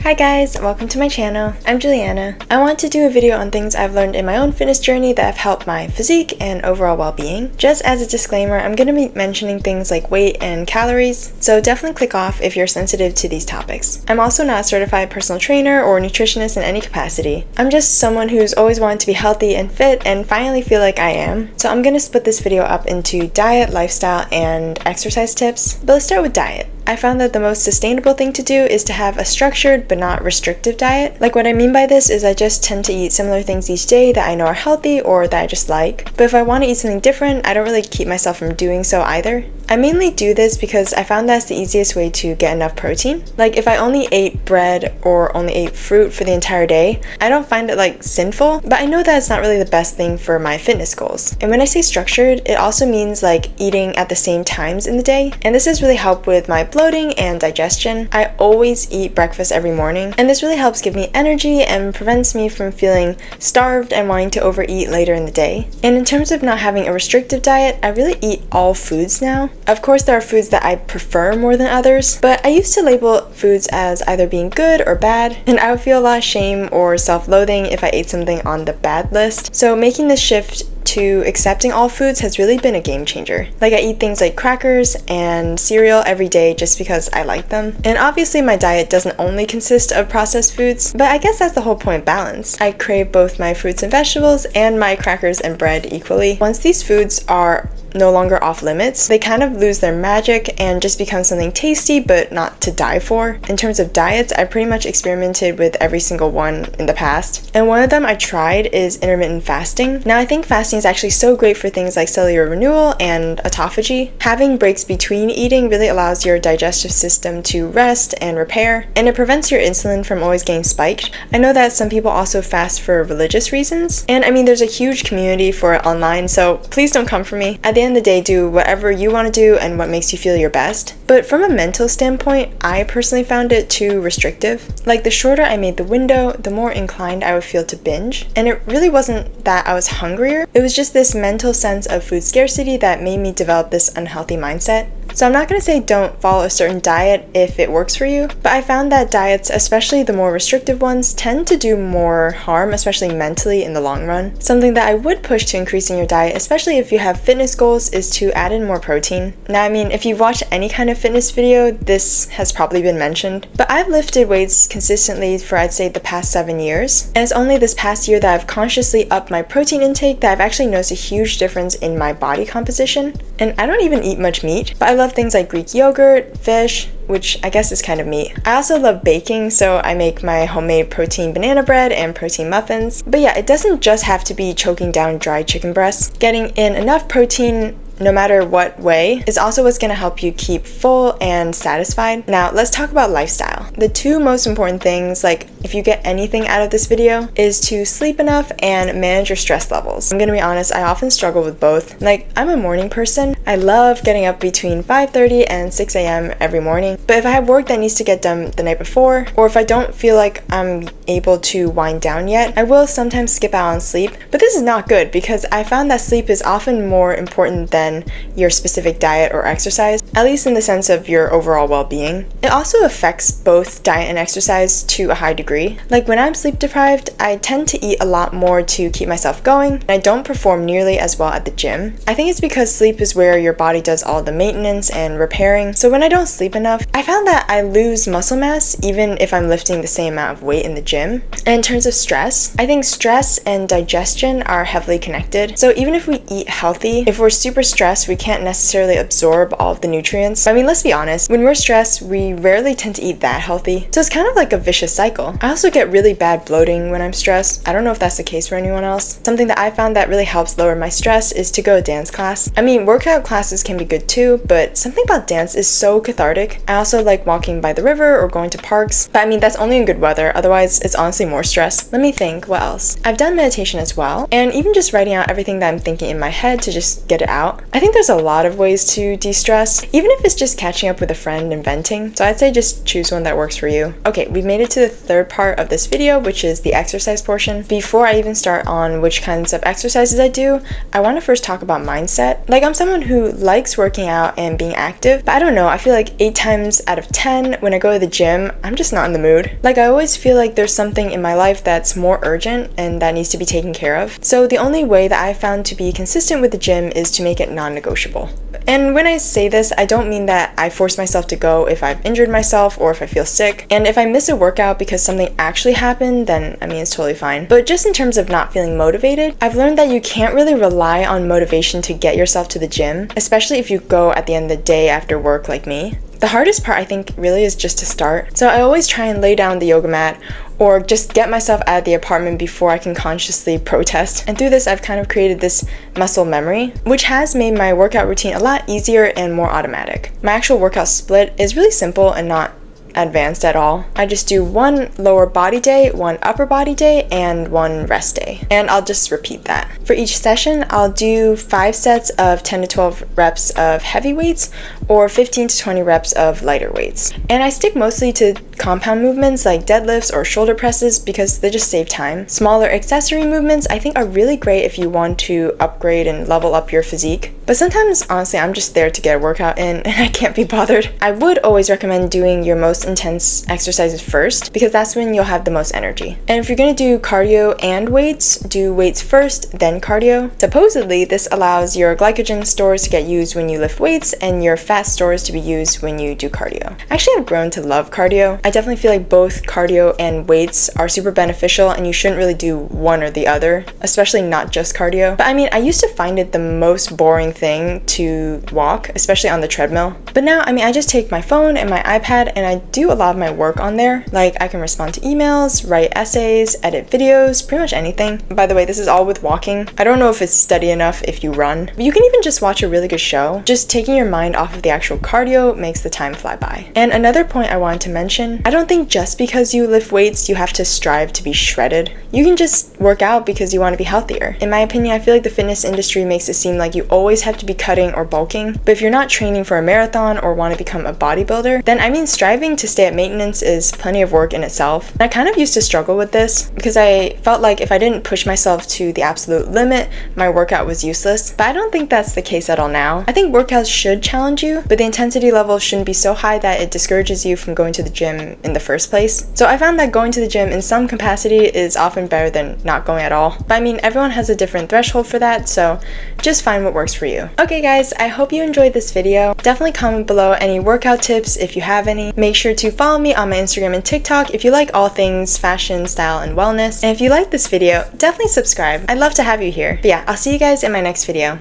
Hi guys, welcome to my channel. I'm Juliana. I want to do a video on things I've learned in my own fitness journey that have helped my physique and overall well-being. Just as a disclaimer, I'm going to be mentioning things like weight and calories, so definitely click off if you're sensitive to these topics. I'm also not a certified personal trainer or nutritionist in any capacity. I'm just someone who's always wanted to be healthy and fit and finally feel like I am. So I'm going to split this video up into diet, lifestyle, and exercise tips. But let's start with diet. I found that the most sustainable thing to do is to have a structured but not restrictive diet. Like, what I mean by this is I just tend to eat similar things each day that I know are healthy or that I just like. But if I want to eat something different, I don't really keep myself from doing so either. I mainly do this because I found that's the easiest way to get enough protein. Like, if I only ate bread or only ate fruit for the entire day, I don't find it like sinful, but I know that it's not really the best thing for my fitness goals. And when I say structured, it also means like eating at the same times in the day. And this has really helped with my bloating and digestion. I always eat breakfast every morning, and this really helps give me energy and prevents me from feeling starved and wanting to overeat later in the day. And in terms of not having a restrictive diet, I really eat all foods now. Of course, there are foods that I prefer more than others, but I used to label foods as either being good or bad, and I would feel a lot of shame or self-loathing if I ate something on the bad list. So making this shift to accepting all foods has really been a game changer. Like, I eat things like crackers and cereal every day just because I like them. And obviously my diet doesn't only consist of processed foods, but I guess that's the whole point of balance. I crave both my fruits and vegetables and my crackers and bread equally. Once these foods are no longer off limits, they kind of lose their magic and just become something tasty but not to die for. In terms of diets, I pretty much experimented with every single one in the past, and one of them I tried is intermittent fasting. Now, I think fasting is actually so great for things like cellular renewal and autophagy. Having breaks between eating really allows your digestive system to rest and repair, and it prevents your insulin from always getting spiked. I know that some people also fast for religious reasons, and I mean, there's a huge community for it online, so please don't come for me. At the end of the day, do whatever you want to do and what makes you feel your best. But from a mental standpoint, I personally found it too restrictive. Like, the shorter I made the window, the more inclined I would feel to binge. And it really wasn't that I was hungrier, it was just this mental sense of food scarcity that made me develop this unhealthy mindset. So I'm not going to say don't follow a certain diet if it works for you, but I found that diets, especially the more restrictive ones, tend to do more harm, especially mentally in the long run. Something that I would push to increasing your diet, especially if you have fitness goals, is to add in more protein. Now, I mean, if you've watched any kind of fitness video, this has probably been mentioned, but I've lifted weights consistently for, I'd say, the past 7 years, and it's only this past year that I've consciously upped my protein intake that I've actually noticed a huge difference in my body composition. And I don't even eat much meat, but I love things like Greek yogurt, fish, which I guess is kind of meat. I also love baking, so I make my homemade protein banana bread and protein muffins. But yeah, it doesn't just have to be choking down dry chicken breasts. Getting in enough protein, no matter what way, is also what's going to help you keep full and satisfied. Now, let's talk about lifestyle. The two most important things, like if you get anything out of this video, is to sleep enough and manage your stress levels. I'm gonna be honest, I often struggle with both. Like, I'm a morning person. I love getting up between 5:30 and 6 a.m. every morning, but if I have work that needs to get done the night before, or if I don't feel like I'm able to wind down yet, I will sometimes skip out on sleep. But this is not good because I found that sleep is often more important than your specific diet or exercise, at least in the sense of your overall well-being. It also affects both diet and exercise to a high degree. Like, when I'm sleep deprived, I tend to eat a lot more to keep myself going, and I don't perform nearly as well at the gym. I think it's because sleep is where your body does all the maintenance and repairing, so when I don't sleep enough, I found that I lose muscle mass even if I'm lifting the same amount of weight in the gym. And in terms of stress, I think stress and digestion are heavily connected. So even if we eat healthy, if we're super stressed, we can't necessarily absorb all of the nutrients. I mean, let's be honest, when we're stressed, we rarely tend to eat that healthy. So it's kind of like a vicious cycle. I also get really bad bloating when I'm stressed. I don't know if that's the case for anyone else. Something that I found that really helps lower my stress is to go to dance class. I mean, workout classes can be good too, but something about dance is so cathartic. I also like walking by the river or going to parks, but I mean, that's only in good weather. Otherwise, it's honestly more stress. Let me think, what else? I've done meditation as well, and even just writing out everything that I'm thinking in my head to just get it out. I think there's a lot of ways to de-stress, even if it's just catching up with a friend and venting. So I'd say just choose one that works for you. Okay, we've made it to the third part of this video, which is the exercise portion. Before I even start on which kinds of exercises I do, I want to first talk about mindset. Like, I'm someone who likes working out and being active, but I don't know, I feel like 8 times out of 10 when I go to the gym, I'm just not in the mood. Like, I always feel like there's something in my life that's more urgent and that needs to be taken care of. So the only way that I found to be consistent with the gym is to make it non-negotiable. And when I say this, I don't mean that I force myself to go if I've injured myself or if I feel sick. And if I miss a workout because something actually happened, then I mean, it's totally fine. But just in terms of not feeling motivated, I've learned that you can't really rely on motivation to get yourself to the gym, especially if you go at the end of the day after work like me. The hardest part, I think, really is just to start. So I always try and lay down the yoga mat or just get myself out of the apartment before I can consciously protest. And through this, I've kind of created this muscle memory, which has made my workout routine a lot easier and more automatic. My actual workout split is really simple and not advanced at all. I just do 1 lower body day, 1 upper body day, and 1 rest day. And I'll just repeat that. For each session, I'll do 5 sets of 10 to 12 reps of heavy weights or 15 to 20 reps of lighter weights. And I stick mostly to compound movements like deadlifts or shoulder presses because they just save time. Smaller accessory movements I think are really great if you want to upgrade and level up your physique. But sometimes, honestly, I'm just there to get a workout in and I can't be bothered. I would always recommend doing your most intense exercises first because that's when you'll have the most energy. And if you're going to do cardio and weights, do weights first, then cardio. Supposedly, this allows your glycogen stores to get used when you lift weights and your fat stores to be used when you do cardio. Actually, I've grown to love cardio. I definitely feel like both cardio and weights are super beneficial and you shouldn't really do one or the other, especially not just cardio. But I mean, I used to find it the most boring thing to walk, especially on the treadmill. But now, I mean, I just take my phone and my iPad and I do a lot of my work on there. Like, I can respond to emails, write essays, edit videos, pretty much anything. By the way, this is all with walking. I don't know if it's steady enough if you run. But you can even just watch a really good show. Just taking your mind off of the actual cardio makes the time fly by. And another point I wanted to mention, I don't think just because you lift weights, you have to strive to be shredded. You can just work out because you want to be healthier. In my opinion, I feel like the fitness industry makes it seem like you always have to be cutting or bulking. But if you're not training for a marathon or want to become a bodybuilder, then I mean, striving to stay at maintenance is plenty of work in itself. And I kind of used to struggle with this because I felt like if I didn't push myself to the absolute limit, my workout was useless. But I don't think that's the case at all now. I think workouts should challenge you, but the intensity level shouldn't be so high that it discourages you from going to the gym in the first place. So I found that going to the gym in some capacity is often better than not going at all. But I mean, everyone has a different threshold for that, so just find what works for you. Okay guys, I hope you enjoyed this video. Definitely comment below any workout tips if you have any. Make sure to follow me on my Instagram and TikTok if you like all things fashion, style, and wellness. And if you like this video, definitely subscribe. I'd love to have you here. But yeah, I'll see you guys in my next video.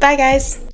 Bye guys!